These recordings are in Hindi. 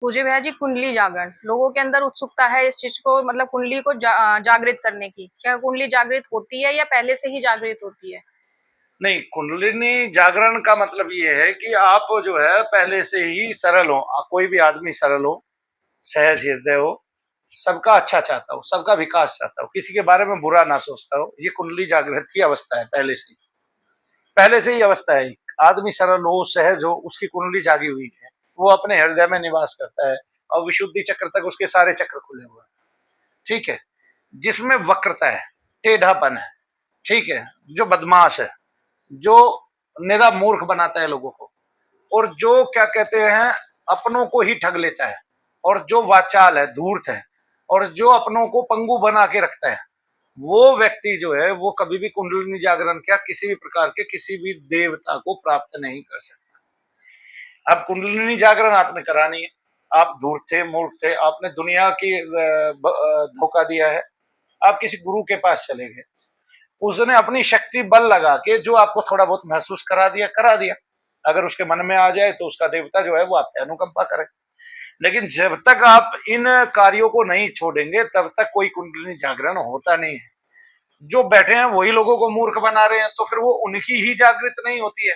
पूज्य भैया जी, कुंडली जागरण लोगों के अंदर उत्सुकता है इस चीज को, मतलब कुंडली को जागृत करने की। क्या कुंडली जागृत होती है या पहले से ही जागृत होती है? नहीं, कुंडलिनी जागरण का मतलब ये है कि आप जो है पहले से ही सरल हो, कोई भी आदमी सरल हो, सहज हृदय हो, सबका अच्छा चाहता हो, सबका विकास चाहता हो, किसी के बारे में बुरा ना सोचता हो। ये कुंडली जागृत की अवस्था है, पहले से ही अवस्था है। आदमी सरल हो, सहज हो, उसकी कुंडली जागी हुई है, वो अपने हृदय में निवास करता है और विशुद्धि चक्र तक उसके सारे चक्र खुले हुए हैं। ठीक है। जिसमें वक्रता है, टेढ़ापन है, ठीक है, जो बदमाश है, जो निरा मूर्ख बनाता है लोगों को, और जो क्या कहते हैं, अपनों को ही ठग लेता है, और जो वाचाल है, धूर्त है, और जो अपनों को पंगु बना के रखता है, वो व्यक्ति जो है वो कभी भी कुंडलिनी जागरण क्या किसी भी प्रकार के किसी भी देवता को प्राप्त नहीं कर सकता। अब कुंडलिनी जागरण आपने करानी है, आप धूर्त थे, मूर्ख थे, आपने दुनिया की धोखा दिया है, आप किसी गुरु के पास चले गए, उसने अपनी शक्ति बल लगा के जो आपको थोड़ा बहुत महसूस करा दिया। अगर उसके मन में आ जाए तो उसका देवता जो है वो आप पे अनुकंपा करे। लेकिन जब तक आप इन कार्यों को नहीं छोड़ेंगे तब तक कोई कुंडलिनी जागरण होता नहीं है। जो बैठे हैं वही लोगों को मूर्ख बना रहे हैं, तो फिर वो उनकी ही जागृत नहीं होती है।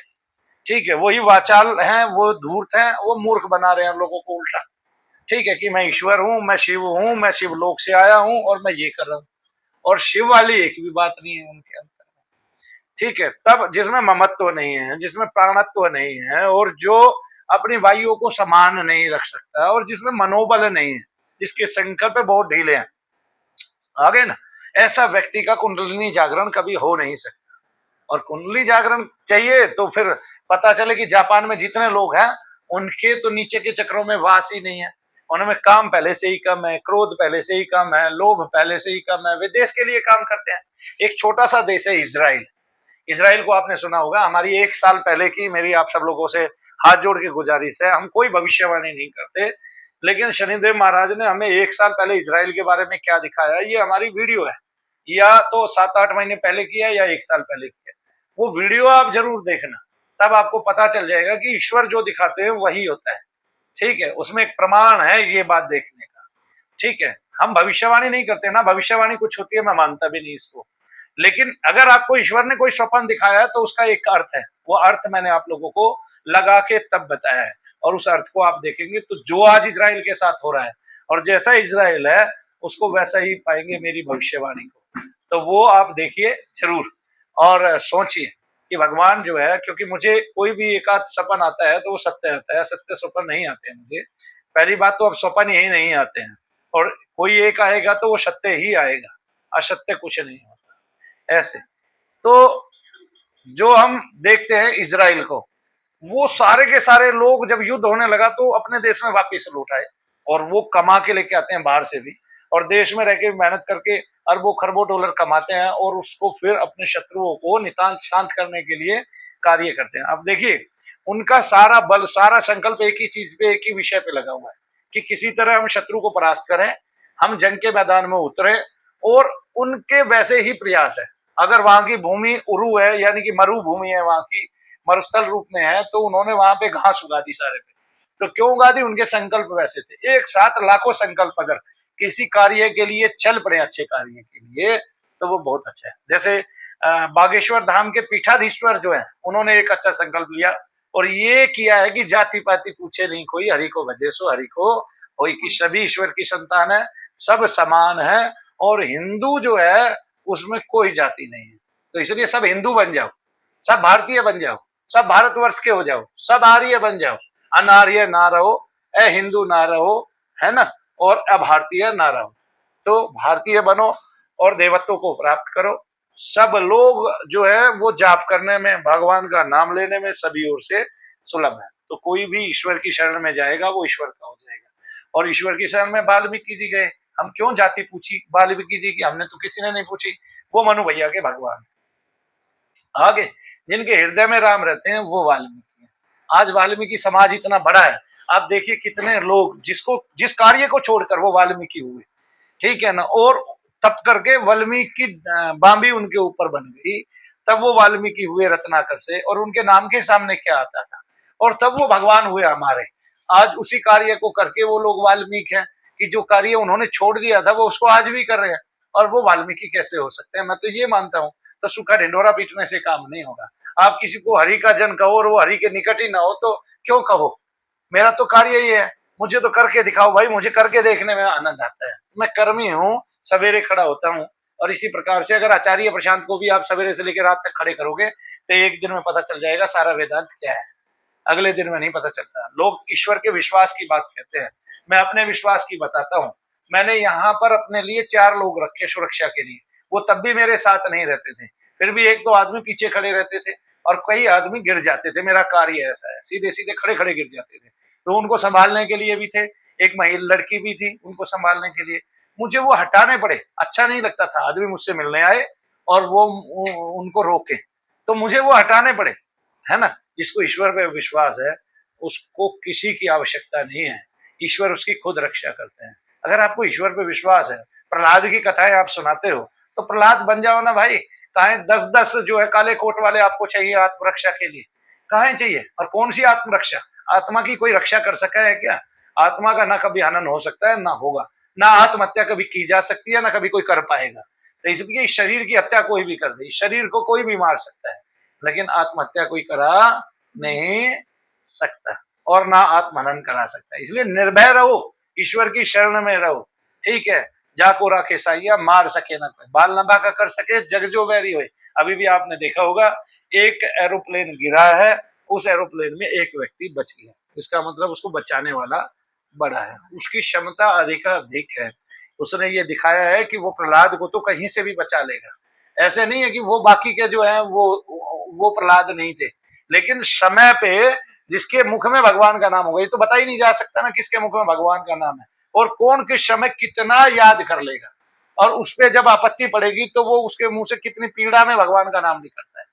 ठीक है, वही वाचाल हैं, वो धूर्त हैं, वो मूर्ख बना रहे हैं लोगों को उल्टा। ठीक है कि मैं ईश्वर हूं, मैं शिव हूं, मैं शिव लोक से आया हूं और मैं ये कर रहा हूं, और शिव वाली एक भी बात नहीं है उनके अंदर। ठीक है, तब जिसमें ममत्व नहीं है, जिसमें प्राणत्व नहीं है, और जो अपनी वायुओं को समान नहीं रख सकता, और जिसमें मनोबल नहीं है, जिसके संकल्प बहुत ढीले हैं, आगे ना, ऐसा व्यक्ति का कुंडलिनी जागरण कभी हो नहीं सकता। और कुंडली जागरण चाहिए तो फिर पता चले कि जापान में जितने लोग हैं उनके तो नीचे के चक्रों में वास ही नहीं है, उनमें काम पहले से ही कम है, क्रोध पहले से ही कम है, लोभ पहले से ही कम है, वे देश के लिए काम करते हैं। एक छोटा सा देश है इजराइल, इसराइल को आपने सुना होगा। हमारी एक साल पहले की मेरी आप सब लोगों से हाथ जोड़ के गुजारिश है, हम कोई भविष्यवाणी नहीं करते, लेकिन शनिदेव महाराज ने हमें एक साल पहले इसराइल के बारे में क्या दिखाया, ये हमारी वीडियो है, या तो 7-8 महीने पहले किया या एक साल पहले किया। वो वीडियो आप जरूर देखना, तब आपको पता चल जाएगा कि ईश्वर जो दिखाते हैं वही होता है। ठीक है, उसमें एक प्रमाण है ये बात देखने का। ठीक है, हम भविष्यवाणी नहीं करते ना, भविष्यवाणी कुछ होती है, मैं मानता भी नहीं इसको। लेकिन अगर आपको ईश्वर ने कोई स्वप्न दिखाया है तो उसका एक अर्थ है, वो अर्थ मैंने आप लोगों को लगा के तब बताया है, और उस अर्थ को आप देखेंगे तो जो आज इजराइल के साथ हो रहा है, और जैसा इजराइल है उसको वैसा ही पाएंगे मेरी भविष्यवाणी को। तो वो आप देखिए जरूर, और सोचिए कि भगवान जो है, क्योंकि मुझे कोई भी एक आध सपन आता है तो वो सत्य आता है, सत्य स्वप्न नहीं आते हैं मुझे। पहली बात तो अब स्वप्न यही नहीं आते हैं, और कोई एक आएगा तो वो सत्य ही आएगा, असत्य कुछ नहीं होता ऐसे। तो जो हम देखते हैं इजराइल को, वो सारे के सारे लोग जब युद्ध होने लगा तो अपने देश में वापिस लौट आए, और वो कमा के लेके आते हैं बाहर से भी, और देश में रह के मेहनत करके अरबों खरबों डॉलर कमाते हैं, और उसको फिर अपने शत्रुओं को नितांत शांत करने के लिए कार्य करते हैं। अब देखिए, उनका सारा बल, सारा संकल्प एक ही चीज पे, एक ही विषय पे लगा हुआ है कि किसी तरह हम शत्रु को परास्त करें, हम जंग के मैदान में उतरे, और उनके वैसे ही प्रयास है। अगर वहां की भूमि उरु है, यानी कि मरुभूमि है, वहां की मरुस्थल रूप में है, तो उन्होंने वहां पे घास उगा दी सारे पे। तो क्यों उगा दी? उनके संकल्प वैसे थे। एक साथ लाखों संकल्प अगर किसी कार्य के लिए चल पड़े, अच्छे कार्य के लिए, तो वो बहुत अच्छा है। जैसे बागेश्वर धाम के पीठाधीश्वर जो है, उन्होंने एक अच्छा संकल्प लिया और ये किया है कि जाति पाति पूछे नहीं कोई, हरि को भजे सो हरि को होई, कि सभी ईश्वर की संतान है, सब समान है, और हिंदू जो है उसमें कोई जाति नहीं है। तो इसलिए सब हिंदू बन जाओ, सब भारतीय बन जाओ, सब भारतवर्ष के हो जाओ, सब आर्य बन जाओ, अनार्य ना रहो, अ हिंदू ना रहो, है ना, और अभारतीय ना रहो। तो भारतीय बनो और देवत्व को प्राप्त करो। सब लोग जो है वो जाप करने में, भगवान का नाम लेने में सभी ओर से सुलभ है। तो कोई भी ईश्वर की शरण में जाएगा वो ईश्वर का हो जाएगा। और ईश्वर की शरण में वाल्मीकि जी गए, हम क्यों जाति पूछी वाल्मीकि जी की? हमने तो किसी ने नहीं पूछी, वो मनु भैया के भगवान। आगे जिनके हृदय में राम रहते हैं वो वाल्मीकि हैं। आज वाल्मीकि समाज इतना बड़ा है, आप देखिए कितने लोग जिसको, जिस कार्य को छोड़कर वो वाल्मीकि हुए, ठीक है ना, और तब करके वाल्मीकि बांबी उनके ऊपर बन गई, तब वो वाल्मीकि हुए रत्नाकर से, और उनके नाम के सामने क्या आता था, और तब वो भगवान हुए हमारे। आज उसी कार्य को करके वो लोग वाल्मीकि हैं कि जो कार्य उन्होंने छोड़ दिया था वो उसको आज भी कर रहे हैं, और वो वाल्मीकि कैसे हो सकते हैं? मैं तो ये मानता हूँ। तो सूखा ढिंडोरा पीटने से काम नहीं होगा। आप किसी को हरि का जन कहो और वो हरि के निकट ही ना हो तो क्यों कहो? मेरा तो कार्य ये है, मुझे तो करके दिखाओ भाई, मुझे करके देखने में आनंद आता है। मैं कर्मी हूँ, सवेरे खड़ा होता हूँ। और इसी प्रकार से अगर आचार्य प्रशांत को भी आप सवेरे से लेकर रात तक खड़े करोगे तो एक दिन में पता चल जाएगा सारा वेदांत क्या है। अगले दिन में नहीं पता चलता। लोग ईश्वर के विश्वास की बात कहते हैं, मैं अपने विश्वास की बताता हूँ। मैंने यहाँ पर अपने लिए 4 लोग रखे सुरक्षा के लिए, वो तब भी मेरे साथ नहीं रहते थे, फिर भी 1-2 आदमी पीछे खड़े रहते थे और कई आदमी गिर जाते थे। मेरा कार्य ऐसा है, सीधे सीधे खड़े खड़े गिर जाते थे, तो उनको संभालने के लिए भी थे। एक महिला लड़की भी थी, उनको संभालने के लिए मुझे वो हटाने पड़े। अच्छा नहीं लगता था आदमी मुझसे मिलने आए और वो उनको रोके, तो मुझे वो हटाने पड़े, है ना। जिसको ईश्वर पे विश्वास है उसको किसी की आवश्यकता नहीं है, ईश्वर उसकी खुद रक्षा करते हैं। अगर आपको ईश्वर पे विश्वास है, प्रहलाद की कथाएं आप सुनाते हो तो प्रहलाद बन जाओ ना भाई। कहा 10-10 जो है काले कोट वाले आपको चाहिए आत्मरक्षा के लिए, कहा चाहिए? और कौन सी आत्मरक्षा? आत्मा की कोई रक्षा कर सका है क्या? आत्मा का ना कभी हनन हो सकता है ना होगा, ना आत्महत्या कभी की जा सकती है ना कभी कोई कर पाएगा। तो इसलिए शरीर की हत्या कोई भी कर दे, शरीर को कोई भी मार सकता है, लेकिन आत्महत्या कोई करा नहीं सकता और ना आत्महनन करा सकता। इसलिए निर्भय रहो, ईश्वर की शरण में रहो, ठीक है। जाको राखे साइया, मार सके ना कोई, बाल नभा का कर सके जग जो बैरी होए। अभी भी आपने देखा होगा एक एरोप्लेन गिरा है, उस एरोप्लेन में एक व्यक्ति बच गया, इसका मतलब उसको बचाने वाला बड़ा है, उसकी क्षमता अधिक है। उसने ये दिखाया है कि वो प्रहलाद को तो कहीं से भी बचा लेगा। ऐसे नहीं है कि वो बाकी के जो है वो प्रहलाद नहीं थे, लेकिन समय पे जिसके मुख में भगवान का नाम होगा, ये तो बता ही नहीं जा सकता ना किसके मुख में भगवान का नाम है और कौन किस समय कितना याद कर लेगा, और उस पर जब आपत्ति पड़ेगी तो वो उसके मुंह से कितनी पीड़ा में भगवान का नाम निकलता है,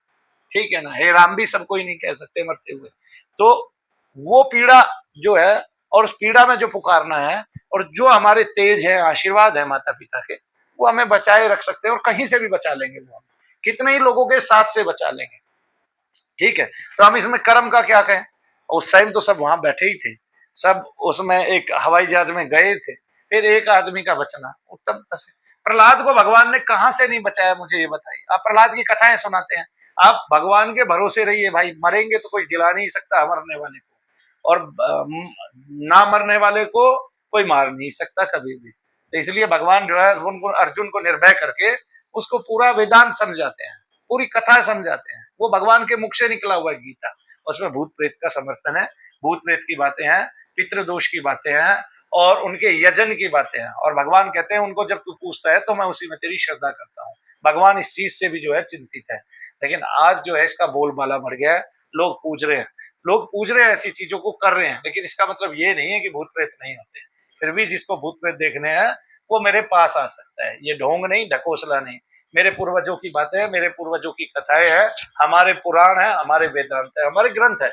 ठीक है ना। हे राम भी सबको ही नहीं कह सकते मरते हुए, तो वो पीड़ा जो है और उस पीड़ा में जो पुकारना है, और जो हमारे तेज है आशीर्वाद है माता पिता के, वो हमें बचाए रख सकते हैं और कहीं से भी बचा लेंगे। वो हम कितने ही लोगों के साथ से बचा लेंगे, ठीक है। तो हम इसमें कर्म का क्या कहें? उस टाइम तो सब वहां बैठे ही थे, सब उसमें एक हवाई जहाज में गए थे, फिर एक आदमी का बचना उत्तम से। प्रहलाद को भगवान ने कहां से नहीं बचाया, मुझे ये बताइए। आप प्रहलाद की कथाएं सुनाते हैं, आप भगवान के भरोसे रहिए भाई, मरेंगे तो कोई जिला नहीं सकता मरने वाले को, और ना मरने वाले को कोई मार नहीं सकता कभी भी। तो इसलिए भगवान जो है उनको अर्जुन को निर्भय करके उसको पूरा वेदांत समझाते हैं, पूरी कथा समझाते हैं। वो भगवान के मुख से निकला हुआ है गीता, उसमें भूत प्रेत का समर्थन है, भूत प्रेत की बातें हैं, पितृदोष की बातें हैं और उनके यजन की बातें हैं। और भगवान कहते हैं उनको जब तू पूछता है तो मैं उसी में तेरी श्रद्धा करता हूँ। भगवान इस चीज से भी जो है चिंतित है, लेकिन आज जो है इसका बोलबाला बढ़ गया है, लोग पूछ रहे हैं, लोग पूछ रहे हैं, ऐसी चीजों को कर रहे हैं, लेकिन इसका मतलब ये नहीं है कि भूत प्रेत नहीं होते। फिर भी जिसको भूत प्रेत देखने हैं वो मेरे पास आ सकता है, ये ढोंग नहीं, ढकोसला नहीं। मेरे पूर्वजों की बातें हैं, मेरे पूर्वजों की कथाएं हैं, हमारे पुराण है, हमारे वेदांत है, हमारे ग्रंथ है,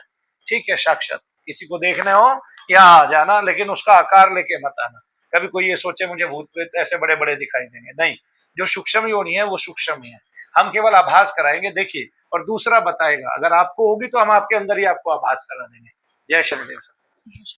ठीक है। साक्षात किसी को देखने हो यहाँ आ जाना, लेकिन उसका आकार लेके मत आना। कभी कोई ये सोचे मुझे भूत प्रेत ऐसे बड़े बड़े दिखाई देंगे, नहीं। जो सूक्ष्म योनि है वो सूक्ष्म ही है, हम केवल आभास कराएंगे, देखिए, और दूसरा बताएगा। अगर आपको होगी तो हम आपके अंदर ही आपको आभास करा देंगे। जय शनिदेव।